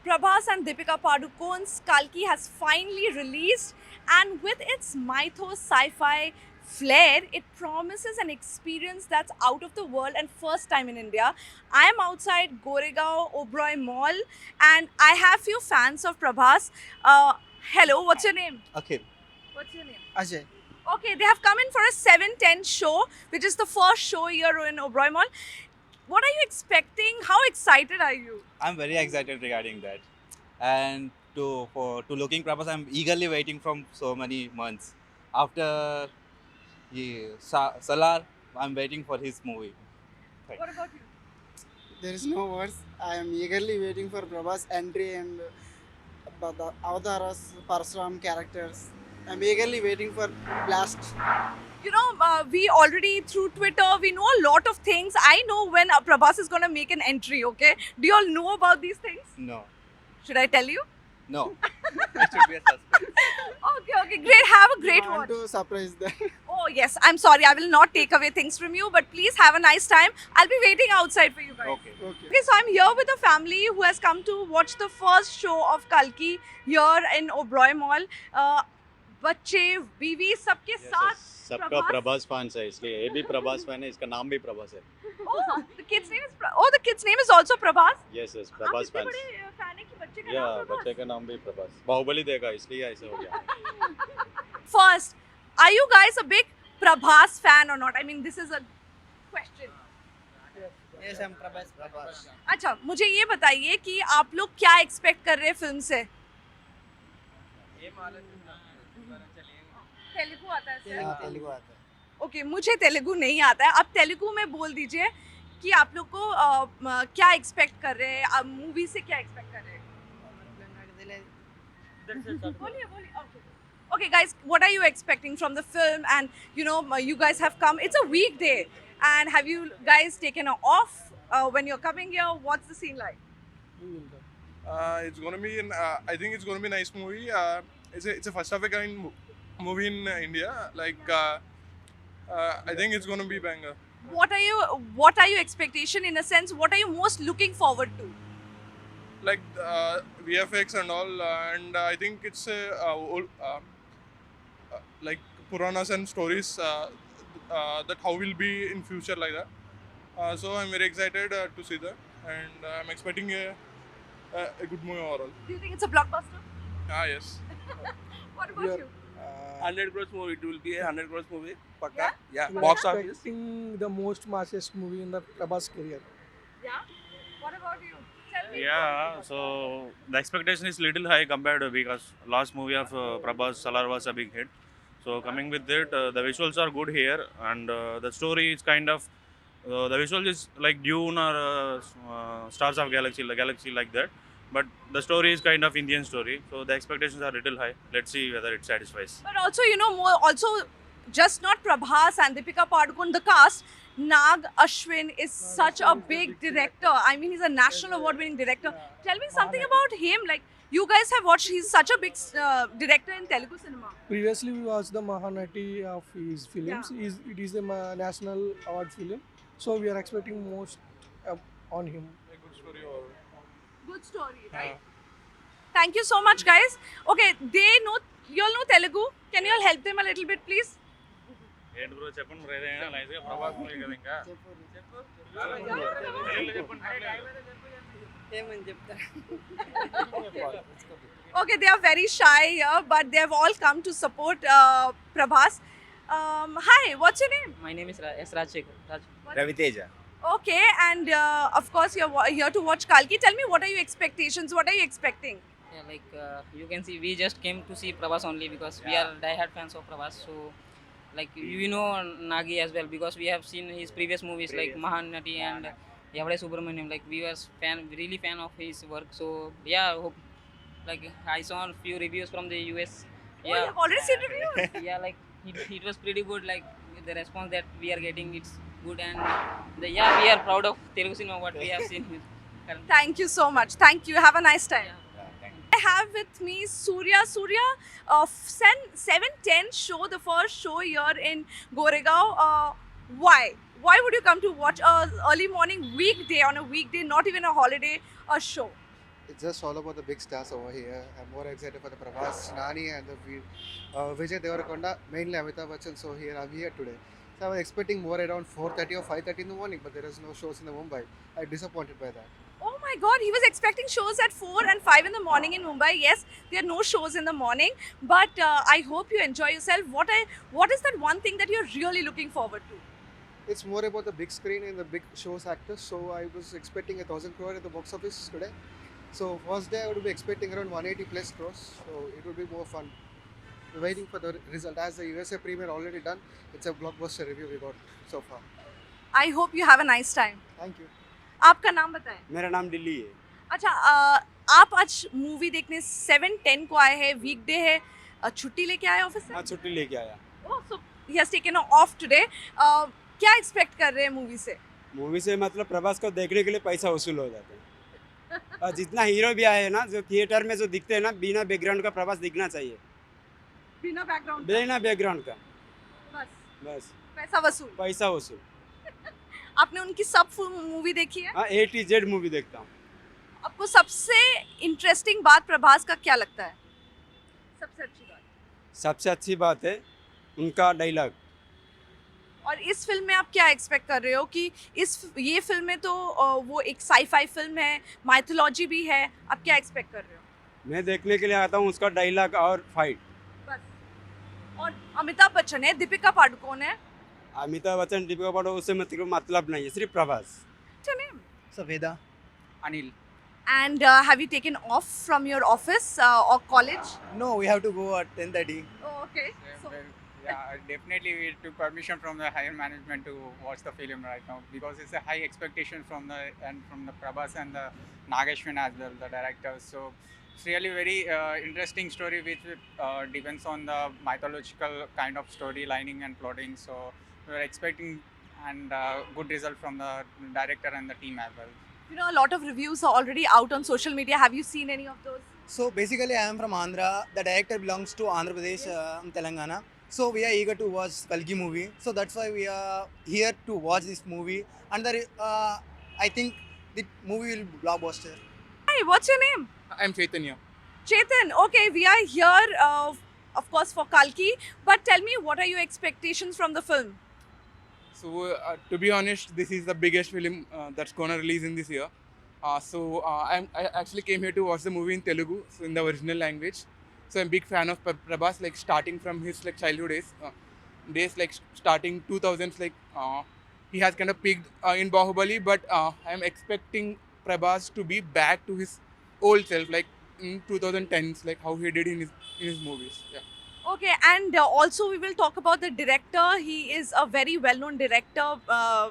Prabhas and Deepika Padukone's Kalki has finally released, and with its mythos sci-fi flair, it promises an experience that's out of the world and first time in India. I am outside Goregaon Oberoi Mall, and I have few fans of Prabhas. Hello, what's your name? Akhil. What's your name? Ajay. Okay, they have come in for a 7:10 show, which is the first show here in Oberoi Mall. What are you expecting? How excited are you? I'm very excited regarding that. And to looking Prabhas, I'm eagerly waiting from so many months. After Salar, I'm waiting for his movie. Thank What about you? There is no words. I am eagerly waiting for Prabhas' entry and the Avataras, Parsuram characters. I'm eagerly waiting for Blast. You know, we already through Twitter, we know a lot of things. I know when Prabhas is going to make an entry, okay? Do you all know about these things? No. Should I tell you? No. It should be a suspense. Okay, great. Have a great I watch. want to surprise them. Oh, yes. I'm sorry. I will not take away things from you, but please have a nice time. I'll be waiting outside for you guys. Okay. Okay. Okay, so I'm here with a family who has come to watch the first show of Kalki here in Oberoi Mall. बच्चे बीवी सबके साथ सबका Prabhas? Prabhas fans है इसलिए ये भी Prabhas fan है इसका नाम भी प्रभास है Oh, the kid's name is the kid's name is also Prabhas. Yes yes आप प्रभास इतने फैंस बड़े फैन है कि बच्चे का या नाम बच्चे का नाम भी प्रभास बाहुबली देखा इसलिए ऐसे हो गया Prabhas. First, are you guys a big Prabhas fan or not? I mean, this is a question. Yes, I'm Prabhas. अच्छा, मुझे ये बताइए कि आप लोग क्या एक्सपेक्ट कर रहे हैं फिल्म से? तेलुगु आता है सर? तेलुगु आता है. ओके, मुझे तेलुगु नहीं आता है. आप तेलुगु में बोल दीजिए कि आप लोग को क्या एक्सपेक्ट कर रहे हैं, आप मूवी से क्या एक्सपेक्ट कर रहे हैं. बोलिए okay guys, what are you expecting from the film? And you know, you guys have come, it's a weekday, and have you guys taken a off when you're coming here? What's the scene like? It's gonna be I think it's gonna be a nice movie. It's a first of a kind movie in India. I think it's gonna be banger. What are your expectation, in a sense, what are you most looking forward to? VFX and all, and I think it's like Puranas and stories that how will be in future like that. So I'm very excited to see that, and I'm expecting a good movie overall. Do you think it's a blockbuster? Yes. What about You're- you? 100 crores movie. It will be a 100 crores movie. Pakka. Yeah? Yeah. We are Box office. expecting the most massiest movie in the Prabhas career. Yeah. What about you? Tell me. Yeah, so the expectation is little high compared to, because last movie of Prabhas Salar was a big hit. So coming with it, the visuals are good here, and the story is kind of the visual is like Dune or Stars of Galaxy, like that. But the story is kind of Indian story, so the expectations are little high. Let's see whether it satisfies. But also, you know, just not Prabhas and Deepika Padukone, the cast. Nag Ashwin is such a big director. I mean, he's a national award-winning director. Tell me something about him. Like, you guys have watched. He's such a big director in Telugu cinema. Previously, we watched the Mahanati of his films. It is a national award film. So we are expecting most on him. A good story overall. Good story, right? Thank you so much, guys. Okay, you all know Telugu. Can you all help them a little bit, please? ఏంటి bro చెప్పండి bro ఏదైనా నైస్గా Prabhas movie కదా ఇంకా Okay, they are very shy here, but they have all come to support Prabhas. Hi, what's your name? My name is Rajshekar. Raviteja. Okay, and of course you're here to watch Kalki. Tell me, what are your expectations? What are you expecting? Yeah, you can see, we just came to see Prabhas only because we are diehard fans of Prabhas. So, you know Nagi as well, because we have seen his previous movies like Mahanati and Yavade Subramaniam. Like, we were really fan of his work. So yeah, hope, I saw a few reviews from the US. Oh, you have already seen reviews. Yeah, it was pretty good. Like, the response that we are getting, it's good, and we are proud of Telugu cinema what we have seen. Thank you so much. Thank you. Have a nice time. I have with me Surya. Surya, 7:10 show, the first show here in Goregaon. Why? Why would you come to watch a early morning weekday, on a weekday, not even a holiday, a show? It's just all about the big stars over here. I'm more excited for the Prabhas, Nani, and the Vijay Devarakonda, mainly Amitabh Bachchan. So here I'm here today. So I was expecting more around 4:30 or 5:30 in the morning, but there is no shows in the Mumbai. I'm disappointed by that. Oh my god, he was expecting shows at 4 and 5 in the morning in Mumbai. Yes, there are no shows in the morning, but I hope you enjoy yourself. What is that one thing that you're really looking forward to? It's more about the big screen and the big shows actors. So I was expecting 1,000 crore at the box office today. So first day I would be expecting around 180 plus crores. So it would be more fun. Waiting for the result. As the USA premiere already done, it's a blockbuster review we got so far. I hope you have a nice time. Thank you. आपका नाम बताएं. मेरा नाम दिल्ली है. अच्छा, आप आज movie देखने 7:10 को आए हैं, वीकडे है, छुट्टी लेके आए ऑफिस से? हाँ, छुट्टी लेके आया. Oh, so he has taken off today. क्या एक्सपेक्ट कर रहे हैं मूवी से? मूवी से मतलब प्रभास को देखने के लिए पैसा वसूल हो जाते हैं. और जितना हीरो भी आए हैं ना, जो थिएटर में जो दिखते हैं ना, बिना बैकग्राउंड का प्रभास दिखना चाहिए. बिना बैकग्राउंड बिना बैकग्राउंड का बस पैसा वसूल. आपने उनकी सब मूवी देखी है? हाँ, A to Z मूवी देखता हूँ. आपको सबसे इंटरेस्टिंग बात प्रभास का क्या लगता है? सबसे अच्छी बात है उनका डायलॉग. और इस फिल्म में आप क्या एक्सपेक्ट कर रहे हो कि ये फिल्म में तो वो एक साई-फाई फिल्म है, माइथोलॉजी भी है, आप क्या एक्सपेक्ट कर रहे हो? मैं देखने के लिए आता हूँ उसका डायलॉग और फाइट. बस. और अमिताभ बच्चन है, दीपिका पादुकोण है. अमिताभ बच्चन, दीपिका पादुकोण, उससे मतलब नहीं है, सिर्फ Prabhas. Saveda. Anil. And have you taken off from your office or college? No, we have to go at 10:30. Oh, okay. So, Yeah, definitely we took permission from the higher management to watch the film right now because it's a high expectation from the Prabhas and the Nageshwin as well, the directors. So it's really very interesting story which depends on the mythological kind of storylining and plotting. So we're expecting and good result from the director and the team as well. you know, a lot of reviews are already out on social media. Have you seen any of those? So basically, I am from Andhra. The director belongs to Andhra Pradesh, Telangana. So we are eager to watch Kalki movie. So that's why we are here to watch this movie. And I think the movie will be blockbuster. Hi, what's your name? I'm Chaitanya. Chetan. Okay, we are here, of course, for Kalki. But tell me, what are your expectations from the film? So to be honest, this is the biggest film that's gonna release in this year. I actually came here to watch the movie in Telugu, so in the original language. So I'm a big fan of Prabhas, like starting from his like childhood days like starting 2000s, like he has kind of peaked in Bahubali, but I'm expecting Prabhas to be back to his old self, like in 2010s, like how he did in his movies. Yeah. Okay, and also we will talk about the director. He is a very well-known director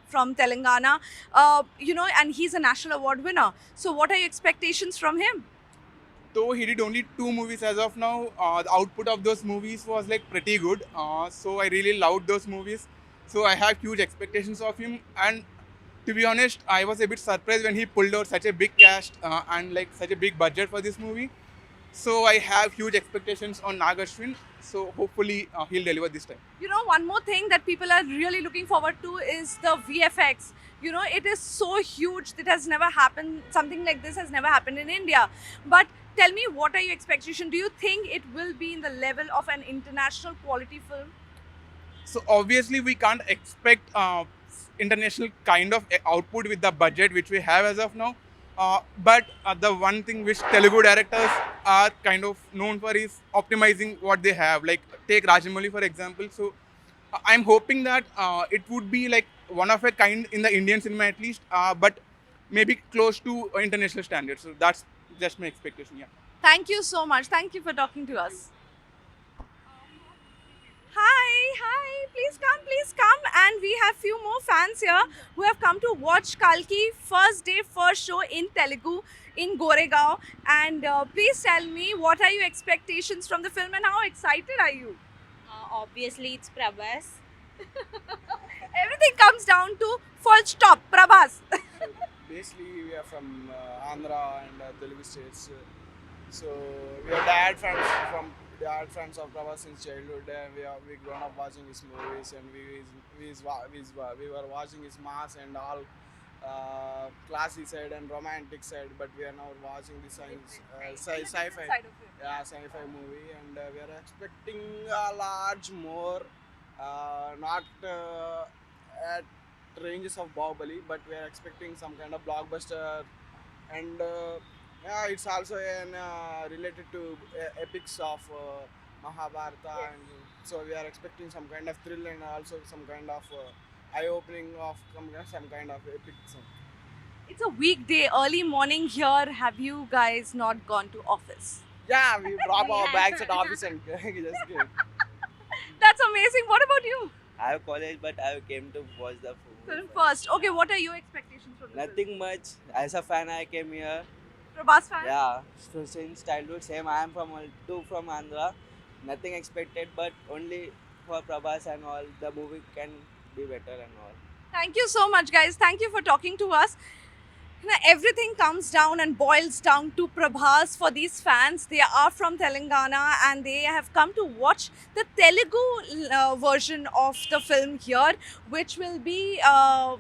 from Telangana, you know, and he's a national award winner. So what are your expectations from him? Though he did only 2 movies as of now, the output of those movies was like pretty good. So I really loved those movies. So I have huge expectations of him. And to be honest, I was a bit surprised when he pulled out such a big cast and like such a big budget for this movie. So I have huge expectations on Nageshwin. So hopefully he'll deliver this time. You know, one more thing that people are really looking forward to is the VFX. You know, it is so huge. It has never happened. Something like this has never happened in India. But tell me, what are your expectations? Do you think it will be in the level of an international quality film? So obviously we can't expect international kind of output with the budget which we have as of now. But the one thing which Telugu directors are kind of known for is optimizing what they have. Like take Rajamouli for example. So I'm hoping that it would be like one of a kind in the Indian cinema at least, but maybe close to international standards. So that's just my expectation. Yeah. Thank you so much. Thank you for talking to us. Hi, please come. And we have few more fans here who have come to watch Kalki first day, first show in Telugu in Goregaon. And please tell me, what are your expectations from the film and how excited are you? Obviously, it's Prabhas. Everything comes down to full stop, Prabhas. Basically, we are from Andhra and Telugu states. So we are diehard fans of Prabhas since childhood, and we grown up watching his movies, and we were watching his mass and all. classy side and romantic side, but we are now watching the sci-fi. Side of it. Yeah, sci-fi movie, and we are expecting a large more, not at ranges of Bahubali, but we are expecting some kind of blockbuster, and yeah, it's also related to epics of Mahabharata, and so we are expecting some kind of thrill and also some kind of eye-opening of some kind of epic. It's a weekday, early morning here. Have you guys not gone to office? Yeah, we drop our bags at office and just go. That's amazing. What about you? I have college, but I came to watch the Film first. Okay, what are your expectations from the film? Nothing much. As a fan, I came here. Prabhas fan? Yeah, so since childhood, same. I am from Andhra. Nothing expected, but only for Prabhas and all, the movie can be better and all. Thank you so much, guys. Thank you for talking to us. Now, everything comes down and boils down to Prabhas for these fans. They are from Telangana and they have come to watch the Telugu version of the film here, which will be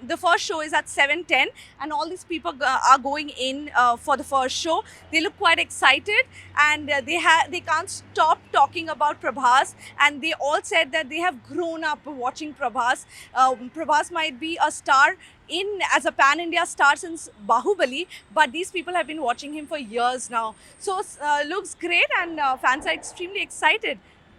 the first show is at 7:10, and all these people are going in for the first show. They look quite excited, and they can't stop talking about Prabhas, and they all said that they have grown up watching Prabhas. Prabhas might be a star as a pan-India star since Bahubali, but these people have been watching him for years now. So looks great, and fans are extremely excited.